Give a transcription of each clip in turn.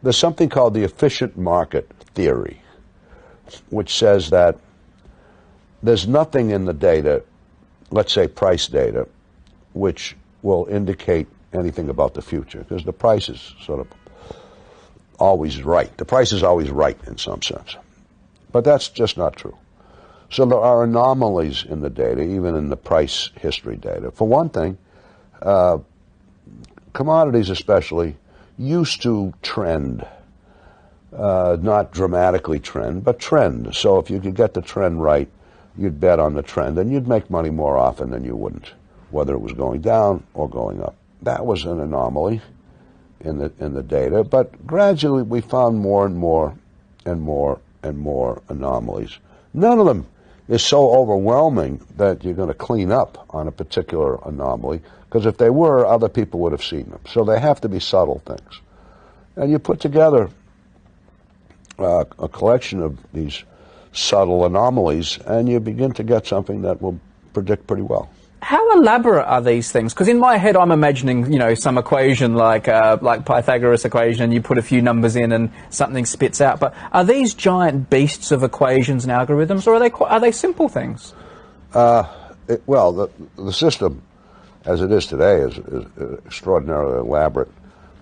There's something called the efficient market theory, which says that there's nothing in the data, let's say price data, which will indicate anything about the future, because the price is sort of always right. The price is always right in some sense. But that's just not true. So there are anomalies in the data, even in the price history data. For one thing, commodities especially used to trend, not dramatically trend, but trend. So if you could get the trend right, you'd bet on the trend, and you'd make money more often than you wouldn't, whether it was going down or going up. That was an anomaly in the data, but gradually we found more and more and more and more anomalies. None of them is so overwhelming that you're going to clean up on a particular anomaly, because if they were, other people would have seen them. So they have to be subtle things. And you put together a collection of these subtle anomalies, and you begin to get something that will predict pretty well. How elaborate are these things? Because in my head, I'm imagining, you know, some equation like Pythagoras equation, and you put a few numbers in and something spits out. But are these giant beasts of equations and algorithms, or are they simple things? Well, the system, as it is today, is extraordinarily elaborate.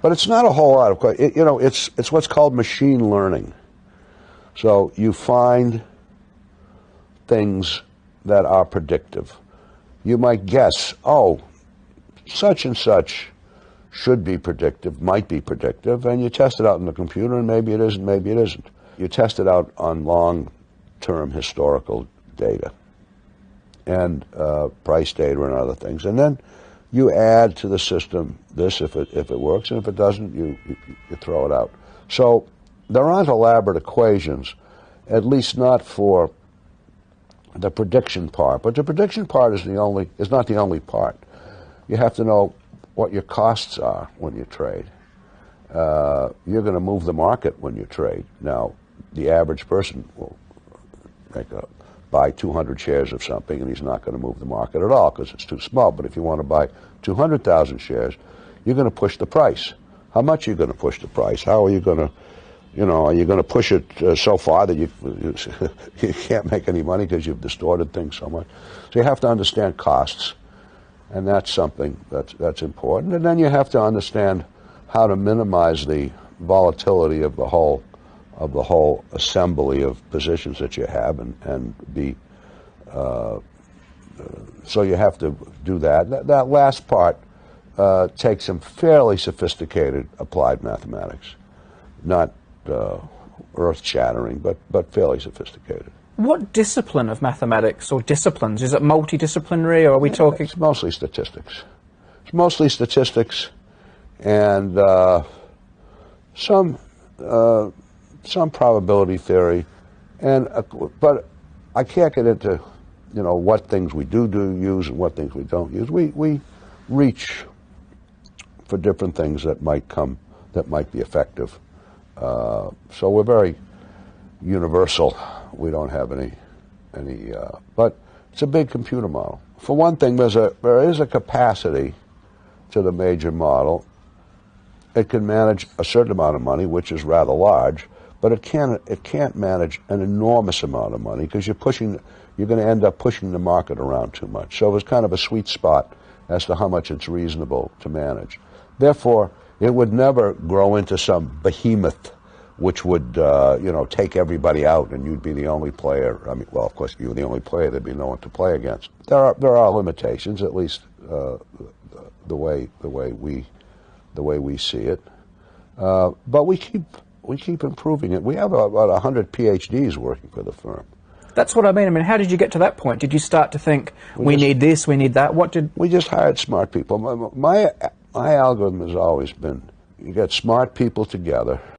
But it's not a whole lot of, it's what's called machine learning. So you find things that are predictive. You might guess, oh, such and such should be predictive, might be predictive, and you test it out in the computer, and maybe it isn't, maybe it isn't. You test it out on long-term historical data and price data and other things, and then you add to the system this if it works, and if it doesn't, you throw it out. So there aren't elaborate equations, at least not for the prediction part. But the prediction part is not the only part. You have to know what your costs are when you trade. You're going to move the market when you trade. Now, the average person will buy 200 shares of something, and he's not going to move the market at all because it's too small. But if you want to buy 200,000 shares, you're going to push the price. How much are you going to push the price? How are you going to, are you going to push it so far that you can't make any money because you've distorted things so much? So you have to understand costs, and that's something that's important. And then you have to understand how to minimize the volatility of the whole assembly of positions that you have, and be so you have to do that. That last part takes some fairly sophisticated applied mathematics, not earth-shattering, but fairly sophisticated. What discipline of mathematics, or disciplines? Is it multidisciplinary, or are we talking? It's mostly statistics. It's mostly statistics, and some probability theory, but I can't get into what things we do use and what things we don't use. We reach for different things that might be effective. So we're very universal. We don't have any, but it's a big computer model. For one thing, there is a capacity to the major model. It can manage a certain amount of money, which is rather large, but it can't manage an enormous amount of money, because you're going to end up pushing the market around too much. So there's kind of a sweet spot as to how much it's reasonable to manage. Therefore, it would never grow into some behemoth which would, take everybody out, and you'd be the only player. I mean, well, of course, you were the only player. There'd be no one to play against. There are limitations, at least the way we see it. But we keep improving it. We have about 100 PhDs working for the firm. That's what I mean. How did you get to that point? Did you start to think, we need this, we need that? We just hired smart people. My algorithm has always been, you get smart people together,